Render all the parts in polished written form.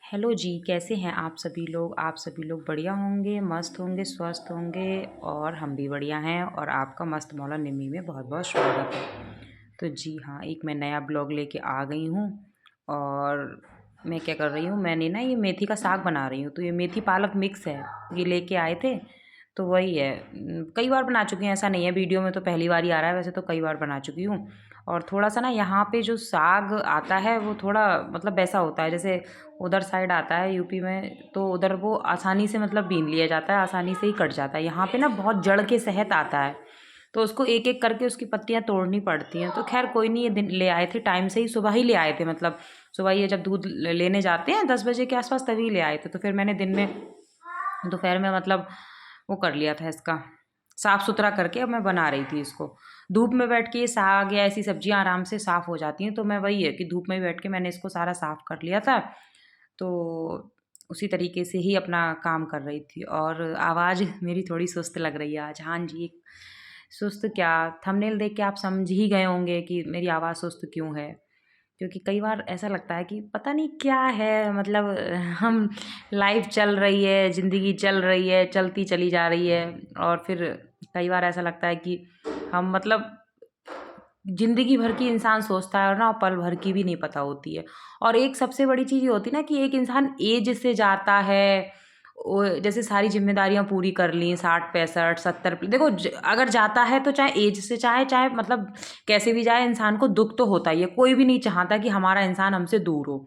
Hello जी, कैसे हैं आप सभी लोग? आप सभी लोग बढ़िया होंगे, मस्त होंगे, स्वस्थ होंगे और हम भी बढ़िया हैं और आपका मस्त मौला निम्मी में बहुत-बहुत स्वागत है। तो जी हाँ, एक मैं नया ब्लॉग लेके आ गई हूँ और मैं क्या कर रही हूँ, मैंने ना ये मेथी का साग बना रही हूँ, तो ये मेथी पालक मिक्स है, ये लेके आए थे, तो वही है। कई बार बना चुकी हूँ, ऐसा नहीं है, वीडियो में तो पहली बार ही आ रहा है, वैसे तो कई बार बना चुकी हूँ। और थोड़ा-सा ना यहाँ पे जो साग आता है, वो थोड़ा मतलब वैसा होता है, जैसे उधर साइड आता है यूपी में, तो उधर वो आसानी से मतलब बीन लिया जाता है, आसानी से ही कट जाता है। यहाँ पे ना बहुत जड़ के सहित आता है, तो उसको एक-एक करके उसकी पत्तियाँ तोड़नी पड़ती हैं। तो ख़ैर कोई नहीं, ये दिन ले आए थे टाइम से ही, सुबह ही ले आए थे, मतलब सुबह ये जब दूध लेने जाते हैं 10 बजे के आस-पास तभी ले आए थे। तो फिर मैंने दिन में दोपहर में मतलब वो कर लिया था, इसका साफ़-सुथरा करके अब मैं बना रही थी इसको। धूप में बैठ के ये साग या ऐसी सब्जियाँ आराम से साफ़ हो जाती हैं, तो मैं वही है कि धूप में ही बैठ के मैंने इसको सारा साफ़ कर लिया था। तो उसी तरीके से ही अपना काम कर रही थी और आवाज़ मेरी थोड़ी सुस्त लग रही है आज। हाँ जी, सुस्त क्या, थंबनेल देख के आप समझ ही गए होंगे कि मेरी आवाज़ सुस्त क्यों है। क्योंकि कई बार ऐसा लगता है कि पता नहीं क्या है, मतलब हम लाइफ़ चल रही है, ज़िंदगी चल रही है, चलती चली जा रही है और फिर कई बार ऐसा लगता है कि हम मतलब ज़िंदगी भर की इंसान सोचता है और ना पल भर की भी नहीं पता होती है। और एक सबसे बड़ी चीज़ ये होती है ना कि एक इंसान एज से जाता है, ओ जैसे सारी ज़िम्मेदारियाँ पूरी कर ली 60-65 70 देखो अगर जाता है तो चाहे एज से चाहे चाहे मतलब कैसे भी जाए, इंसान को दुःख तो होता ही है। कोई भी नहीं चाहता कि हमारा इंसान हमसे दूर हो।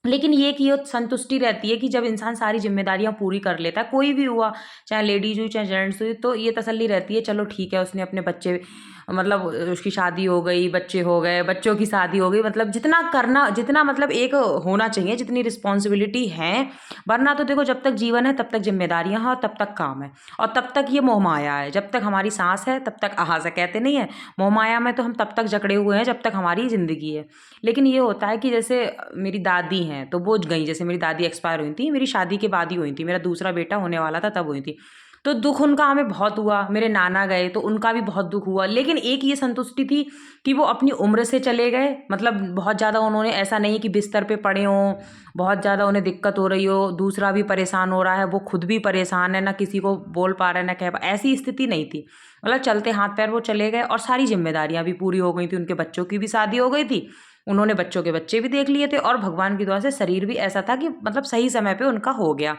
लेकिन ये कि ये संतुष्टि रहती है कि जब इंसान सारी ज़िम्मेदारियाँ पूरी कर लेता है, कोई भी हुआ, चाहे लेडीज़ हुई, चाहे जेंट्स हुई, तो ये तसल्ली रहती है, चलो ठीक है, उसने अपने बच्चे मतलब उसकी शादी हो गई, बच्चे हो गए, बच्चों की शादी हो गई, मतलब जितना करना, जितना मतलब एक होना चाहिए, जितनी रिस्पॉन्सिबिलिटी है, वरना तो देखो जब तक जीवन है, तब तक ज़िम्मेदारियाँ हैं और तब तक काम है और तब तक ये मोहमाया है। जब तक हमारी सांस है, तब तक आहा सा कहते नहीं है, मोहमाया में तो हम तब तक जकड़े हुए हैं, जब तक हमारी ज़िंदगी है। लेकिन ये होता है कि जैसे मेरी दादी हैं, तो वो गईं, जैसे मेरी दादी एक्सपायर हुई थी, मेरी शादी के बाद ही हुई थी, मेरा दूसरा बेटा होने वाला था तब हुई थी। तो दुःख उनका हमें बहुत हुआ, मेरे नाना गए तो उनका भी बहुत दुःख हुआ, लेकिन एक ये संतुष्टि थी कि वो अपनी उम्र से चले गए, मतलब बहुत ज़्यादा उन्होंने ऐसा नहीं कि बिस्तर पे पड़े हों, बहुत ज़्यादा उन्हें दिक्कत हो रही हो, दूसरा भी परेशान हो रहा है, वो खुद भी परेशान है, ना किसी को बोल पा रहे हैं, ना कह पा, ऐसी स्थिति नहीं थी। मतलब चलते हाथ पैर वो चले गए और सारी ज़िम्मेदारियाँ भी पूरी हो गई थी, उनके बच्चों की भी शादी हो गई थी, उन्होंने बच्चों के बच्चे भी देख लिए थे और भगवान की दुआ से शरीर भी ऐसा था कि मतलब सही समय पे उनका हो गया।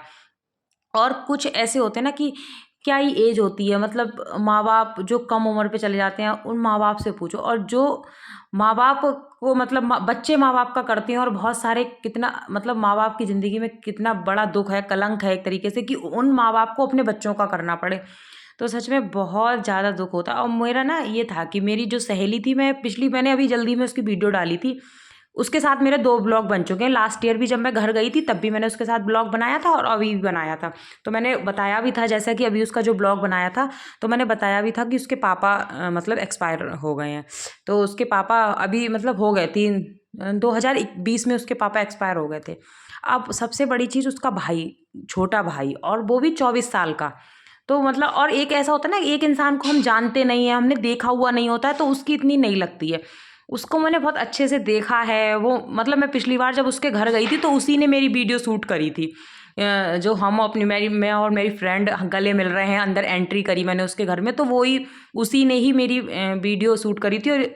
और कुछ ऐसे होते हैं ना कि क्या ही एज होती है, मतलब माँ-बाप जो कम उम्र पे चले जाते हैं, उन माँ-बाप से पूछो, और जो माँ-बाप को मतलब बच्चे माँ-बाप का करते हैं और बहुत सारे कितना मतलब माँ-बाप की ज़िंदगी में कितना बड़ा दुःख है, कलंक है एक तरीके से कि उन माँ-बाप को अपने बच्चों का करना पड़े। तो सच में बहुत ज़्यादा दुःख होता है और मेरा ना ये था कि मेरी जो सहेली थी, मैंने अभी जल्दी में उसकी वीडियो डाली थी। उसके साथ मेरे 2 ब्लॉग बन चुके हैं। लास्ट ईयर भी जब मैं घर गई थी तब भी मैंने उसके साथ ब्लॉग बनाया था और अभी भी बनाया था। तो मैंने बताया भी था, जैसा कि अभी उसका जो ब्लॉग बनाया था, तो मैंने बताया भी था कि उसके पापा मतलब एक्सपायर हो गए हैं। तो उसके पापा अभी मतलब हो गए 2020 में उसके पापा एक्सपायर हो गए थे। अब सबसे बड़ी चीज़ उसका भाई, छोटा भाई, और वो भी 24 साल का। तो मतलब और एक ऐसा होता है ना, एक इंसान को हम जानते नहीं हैं, हमने देखा हुआ नहीं होता है, तो उसकी इतनी नहीं लगती है। उसको मैंने बहुत अच्छे से देखा है, वो मतलब मैं पिछली बार जब उसके घर गई थी तो उसी ने मेरी वीडियो शूट करी थी। जो हम अपनी मेरी मैं और मेरी फ्रेंड गले मिल रहे हैं, अंदर एंट्री करी मैंने उसके घर में, तो वो ही उसी ने ही मेरी वीडियो शूट करी थी और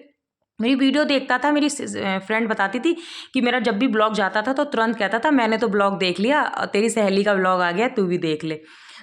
मेरी वीडियो देखता था। मेरी फ्रेंड बताती थी कि मेरा जब भी ब्लॉग जाता था तो तुरंत कहता था, मैंने तो ब्लॉग देख लिया और तेरी सहेली का ब्लॉग आ गया, तू भी देख ले।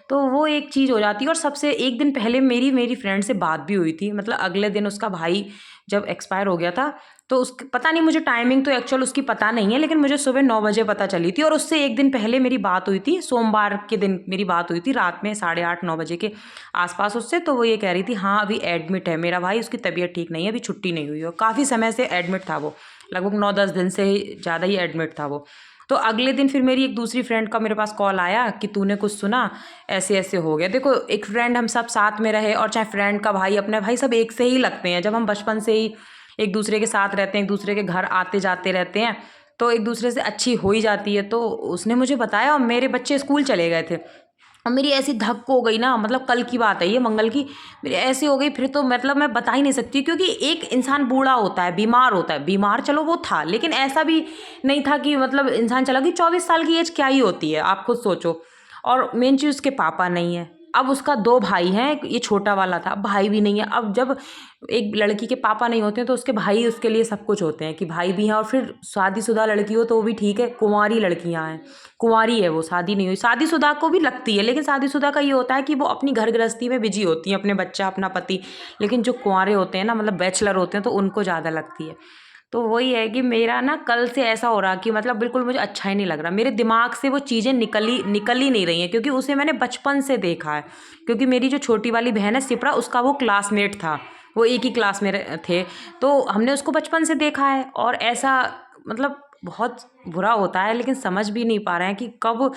तो वो एक चीज़ हो जाती है और सबसे एक दिन पहले मेरी मेरी फ्रेंड से बात भी हुई थी, मतलब अगले दिन उसका भाई जब एक्सपायर हो गया था, तो उस पता नहीं, मुझे टाइमिंग तो एक्चुअल उसकी पता नहीं है, लेकिन मुझे सुबह 9 बजे पता चली थी और उससे एक दिन पहले मेरी बात हुई थी, सोमवार के दिन मेरी बात हुई थी रात में 8:30-9 बजे के आसपास उससे। तो वो ये कह रही थी, हाँ अभी एडमिट है मेरा भाई, उसकी तबीयत ठीक नहीं है, अभी छुट्टी नहीं हुई है, और काफ़ी समय से एडमिट था वो, लगभग 9-10 दिन से ज़्यादा ही एडमिट था वो। तो अगले दिन फिर मेरी एक दूसरी फ्रेंड का मेरे पास कॉल आया कि तूने कुछ सुना, ऐसे ऐसे हो गया। देखो एक फ्रेंड, हम सब साथ में रहे, और चाहे फ्रेंड का भाई, अपने भाई, सब एक से ही लगते हैं। जब हम बचपन से ही एक दूसरे के साथ रहते हैं, एक दूसरे के घर आते जाते रहते हैं, तो एक दूसरे से अच्छी हो ही जाती है। तो उसने मुझे बताया और मेरे बच्चे स्कूल चले गए थे, और मेरी ऐसी धक हो गई ना, मतलब कल की बात है ये, मंगल की, मेरी ऐसी हो गई फिर तो मतलब मैं बता ही नहीं सकती, क्योंकि एक इंसान बूढ़ा होता है, बीमार होता है, बीमार चलो वो था, लेकिन ऐसा भी नहीं था कि मतलब इंसान चला गया। 24 साल की एज क्या ही होती है, आप खुद सोचो। और मेन चीज़ उसके पापा नहीं है। अब उसका 2 भाई हैं, ये छोटा वाला था, अब भाई भी नहीं है। अब जब एक लड़की के पापा नहीं होते हैं तो उसके भाई उसके लिए सब कुछ होते हैं, कि भाई भी हैं। और फिर शादीशुदा लड़की हो तो वो भी ठीक है, कुंवारी लड़कियां हैं, कुंवारी है वो, शादी नहीं हुई। शादीशुदा को भी लगती है, लेकिन शादीशुदा का ये होता है कि वो अपनी घर गृहस्थी में बिजी होती हैं, अपने बच्चा, अपना पति। लेकिन जो कुंवारे होते हैं ना, मतलब बैचलर होते हैं, तो उनको ज़्यादा लगती है। तो वही है कि मेरा ना कल से ऐसा हो रहा कि मतलब बिल्कुल मुझे अच्छा ही नहीं लग रहा, मेरे दिमाग से वो चीज़ें निकल ही नहीं रही हैं, क्योंकि उसे मैंने बचपन से देखा है। क्योंकि मेरी जो छोटी वाली बहन है सिप्रा, उसका वो क्लासमेट था, वो एक ही क्लास में थे, तो हमने उसको बचपन से देखा है। और ऐसा मतलब बहुत बुरा होता है, लेकिन समझ भी नहीं पा रहे हैं कि कब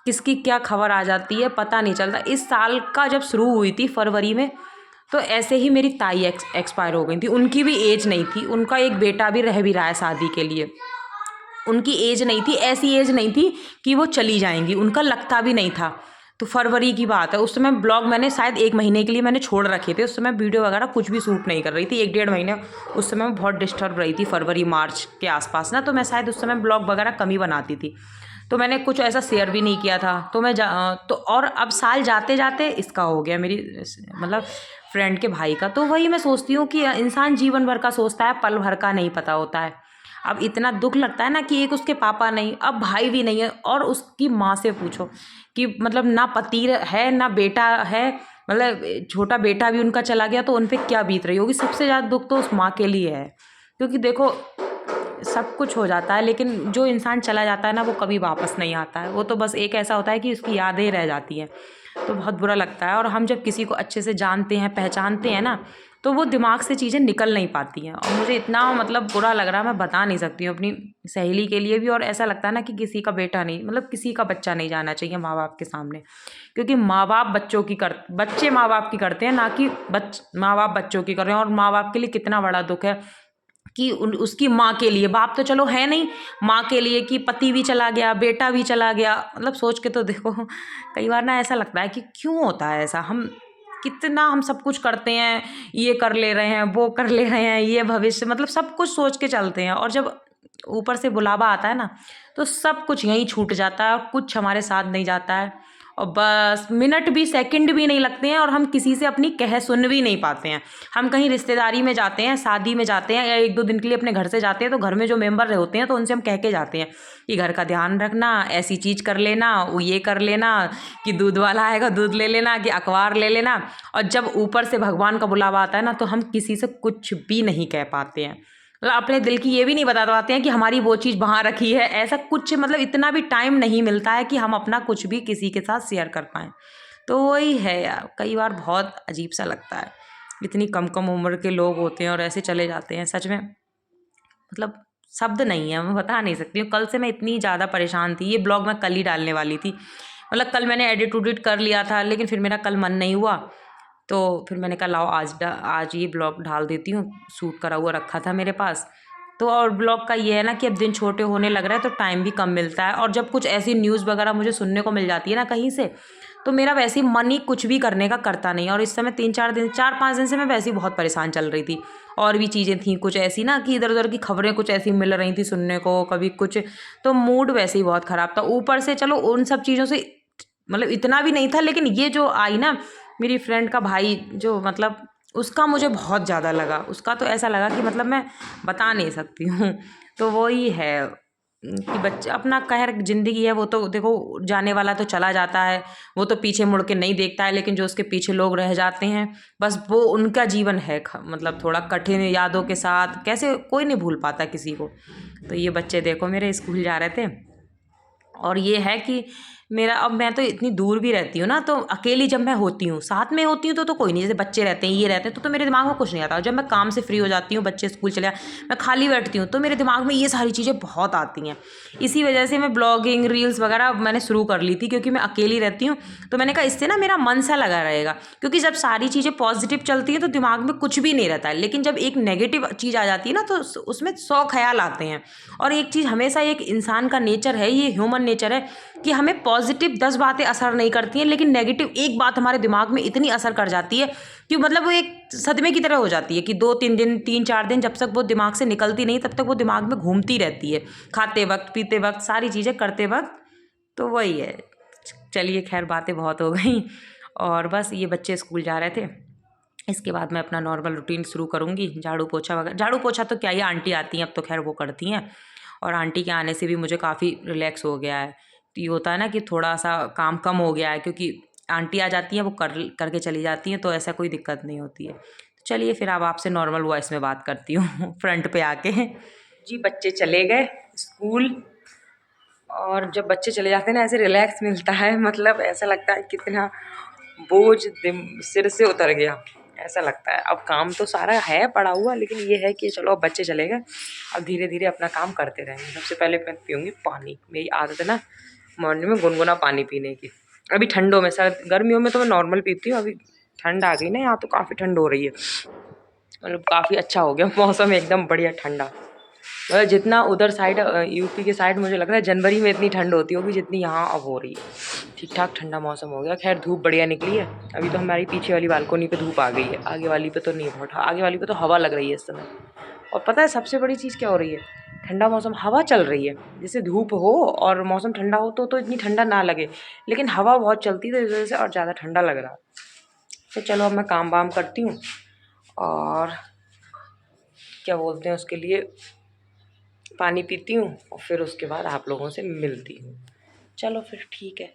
किसकी क्या खबर आ जाती है, पता नहीं चलता। इस साल का जब शुरू हुई थी फरवरी में, तो ऐसे ही मेरी ताई एक्सपायर हो गई थी। उनकी भी एज नहीं थी, उनका एक बेटा भी रह भी रहा है शादी के लिए। उनकी एज नहीं थी, ऐसी एज नहीं थी कि वो चली जाएंगी, उनका लगता भी नहीं था। तो फरवरी की बात है, उस समय ब्लॉग मैंने शायद 1 महीने के लिए मैंने छोड़ रखे थे। उस समय वीडियो वगैरह कुछ भी शूट नहीं कर रही थी, 1 डेढ़ महीने उस समय मैं बहुत डिस्टर्ब रही थी, फरवरी मार्च के आसपास ना। तो मैं शायद उस समय ब्लॉग वगैरह कम ही बनाती थी, तो मैंने कुछ ऐसा शेयर भी नहीं किया था। तो तो और अब साल जाते जाते इसका हो गया, मेरी मतलब फ्रेंड के भाई का। तो वही मैं सोचती हूँ कि इंसान जीवन भर का सोचता है, पल भर का नहीं पता होता है। अब इतना दुख लगता है ना कि एक उसके पापा नहीं, अब भाई भी नहीं है, और उसकी माँ से पूछो कि मतलब ना पति है ना बेटा है, मतलब छोटा बेटा भी उनका चला गया, तो उन पे क्या बीत रही होगी। सबसे ज़्यादा दुख तो उस माँ के लिए है, क्योंकि देखो सब कुछ हो जाता है, लेकिन जो इंसान चला जाता है ना, वो कभी वापस नहीं आता है। वो तो बस एक ऐसा होता है कि उसकी यादें रह जाती हैं, तो बहुत बुरा लगता है। और हम जब किसी को अच्छे से जानते हैं, पहचानते हैं ना, तो वो दिमाग से चीज़ें निकल नहीं पाती हैं। और मुझे इतना मतलब बुरा लग रहा है, मैं बता नहीं सकती हूँ अपनी सहेली के लिए भी। और ऐसा लगता है ना कि किसी का बेटा नहीं, मतलब किसी का बच्चा नहीं जाना चाहिए माँ बाप के सामने, क्योंकि माँ बाप बच्चे माँ बाप की करते हैं, ना कि माँ बाप बच्चों की कर रहे हैं। और माँ बाप के लिए कितना बड़ा दुख है कि उसकी माँ के लिए, बाप तो चलो है नहीं, माँ के लिए कि पति भी चला गया, बेटा भी चला गया। मतलब सोच के तो देखो, कई बार ना ऐसा लगता है कि क्यों होता है ऐसा। हम कितना हम सब कुछ करते हैं, ये कर ले रहे हैं, वो कर ले रहे हैं, ये भविष्य, मतलब सब कुछ सोच के चलते हैं। और जब ऊपर से बुलावा आता है ना, तो सब कुछ यहीं छूट जाता है, और कुछ हमारे साथ नहीं जाता है। और बस मिनट भी, सेकंड भी नहीं लगते हैं, और हम किसी से अपनी कह सुन भी नहीं पाते हैं। हम कहीं रिश्तेदारी में जाते हैं, शादी में जाते हैं, या 1-2 दिन के लिए अपने घर से जाते हैं, तो घर में जो मेंबर होते हैं, तो उनसे हम कह के जाते हैं कि घर का ध्यान रखना, ऐसी चीज़ कर लेना, वो ये कर लेना, कि दूध वाला आएगा दूध ले लेना, कि अखबार ले लेना। और जब ऊपर से भगवान का बुलावा आता है ना, तो हम किसी से कुछ भी नहीं कह पाते हैं। मतलब अपने दिल की ये भी नहीं बता पाते हैं कि हमारी वो चीज़ वहाँ रखी है, ऐसा कुछ, मतलब इतना भी टाइम नहीं मिलता है कि हम अपना कुछ भी किसी के साथ शेयर कर पाएँ। तो वही है यार, कई बार बहुत अजीब सा लगता है, इतनी कम कम उम्र के लोग होते हैं और ऐसे चले जाते हैं। सच में मतलब शब्द नहीं है, मैं बता नहीं सकती हूँ। कल से मैं इतनी ज़्यादा परेशान थी, ये ब्लॉग मैं कल ही डालने वाली थी। मतलब कल मैंने एडिट उडिट कर लिया था, लेकिन फिर मेरा कल मन नहीं हुआ, तो फिर मैंने कहा लाओ आज ये ब्लॉग डाल देती हूँ, शूट करा हुआ रखा था मेरे पास। तो और ब्लॉग का ये है ना कि अब दिन छोटे होने लग रहा है, तो टाइम भी कम मिलता है। और जब कुछ ऐसी न्यूज़ वगैरह मुझे सुनने को मिल जाती है ना कहीं से, तो मेरा वैसे ही मन ही कुछ भी करने का करता नहीं है। और इस समय 4-5 दिन से मैं वैसे ही बहुत परेशान चल रही थी। और भी चीज़ें थी कुछ ऐसी ना कि इधर उधर की खबरें कुछ ऐसी मिल रही थी सुनने को, कभी कुछ, तो मूड वैसे ही बहुत ख़राब था। ऊपर से चलो उन सब चीज़ों से मतलब इतना भी नहीं था, लेकिन ये जो आई ना मेरी फ्रेंड का भाई, जो मतलब उसका मुझे बहुत ज़्यादा लगा। उसका तो ऐसा लगा कि मतलब मैं बता नहीं सकती हूँ। तो वही है कि बच्चा अपना खैर ज़िंदगी है, वो तो देखो जाने वाला तो चला जाता है, वो तो पीछे मुड़ के नहीं देखता है। लेकिन जो उसके पीछे लोग रह जाते हैं, बस वो उनका जीवन है मतलब थोड़ा कठिन यादों के साथ, कैसे कोई नहीं भूल पाता किसी को। तो ये बच्चे देखो मेरे स्कूल जा रहे थे, और ये है कि मेरा, अब मैं तो इतनी दूर भी रहती हूँ ना, तो अकेली जब मैं होती हूँ, साथ में होती हूँ तो कोई नहीं, जैसे बच्चे रहते हैं, ये रहते हैं, तो मेरे दिमाग में कुछ नहीं आता। जब मैं काम से फ्री हो जाती हूँ, बच्चे स्कूल चले मैं खाली बैठती हूँ, तो मेरे दिमाग में ये सारी चीज़ें बहुत आती हैं। इसी वजह से मैं ब्लॉगिंग रील्स वगैरह मैंने शुरू कर ली थी, क्योंकि मैं अकेली रहती हूँ। तो मैंने कहा इससे ना मेरा मन सा लगा रहेगा, क्योंकि जब सारी चीज़ें पॉजिटिव चलती हैं तो दिमाग में कुछ भी नहीं रहता है। लेकिन जब एक नेगेटिव चीज़ आ जाती है ना, तो उसमें 100 ख्याल आते हैं। और एक चीज़ हमेशा एक इंसान का नेचर है, ये ह्यूमन नेचर है कि हमें पॉजिटिव 10 बातें असर नहीं करती हैं, लेकिन नेगेटिव एक बात हमारे दिमाग में इतनी असर कर जाती है कि मतलब वो एक सदमे की तरह हो जाती है कि 2-3 दिन 3-4 दिन जब तक वो दिमाग से निकलती नहीं तब तक वो दिमाग में घूमती रहती है, खाते वक्त, पीते वक्त, सारी चीज़ें करते वक्त। तो वही है। चलिए खैर बातें बहुत हो गई और बस ये बच्चे स्कूल जा रहे थे। इसके बाद मैं अपना नॉर्मल रूटीन शुरू करूँगी, झाड़ू पोछा वगैरह। झाड़ू पोछा तो क्या ही, आंटी आती हैं अब तो खैर वो करती हैं, और आंटी के आने से भी मुझे काफ़ी रिलैक्स हो गया है। तो ये होता है ना कि थोड़ा सा काम कम हो गया है, क्योंकि आंटी आ जाती हैं वो करके चली जाती हैं, तो ऐसा कोई दिक्कत नहीं होती है। तो चलिए फिर अब आपसे नॉर्मल वॉइस में बात करती हूँ फ्रंट पे आके। जी बच्चे चले गए स्कूल, और जब बच्चे चले जाते हैं ना ऐसे रिलैक्स मिलता है, मतलब ऐसा लगता है कितना बोझ सिर से उतर गया, ऐसा लगता है। अब काम तो सारा है पड़ा हुआ, लेकिन ये है कि चलो अब बच्चे चले गए, अब धीरे धीरे अपना काम करते रहेंगे। सबसे पहले मैं पीऊँगी पानी, मेरी आदत है ना मॉर्निंग में गुनगुना पानी पीने की। अभी ठंडों में, सर्द गर्मियों में तो मैं नॉर्मल पीती हूँ, अभी ठंड आ गई ना, यहाँ तो काफ़ी ठंड हो रही है, मतलब काफ़ी अच्छा हो गया मौसम, एकदम बढ़िया ठंडा। जितना उधर साइड यूपी के साइड मुझे लग रहा है जनवरी में इतनी ठंड होती होगी जितनी यहाँ अब हो रही है। ठीक ठाक ठंडा मौसम हो गया। खैर धूप बढ़िया निकली है। अभी तो हमारी पीछे वाली बालकोनी पे धूप आ गई है, आगे वाली पे तो नहीं, बहुत आगे वाली पे तो हवा लग रही है इस समय। और पता है सबसे बड़ी चीज़ क्या हो रही है, ठंडा मौसम, हवा चल रही है। जैसे धूप हो और मौसम ठंडा हो तो इतनी ठंडा ना लगे, लेकिन हवा बहुत चलती है तो इस वजह से और ज़्यादा ठंडा लग रहा है। तो चलो अब मैं काम वाम करती हूँ और क्या बोलते हैं उसके लिए, पानी पीती हूँ और फिर उसके बाद आप लोगों से मिलती हूँ। चलो फिर ठीक है।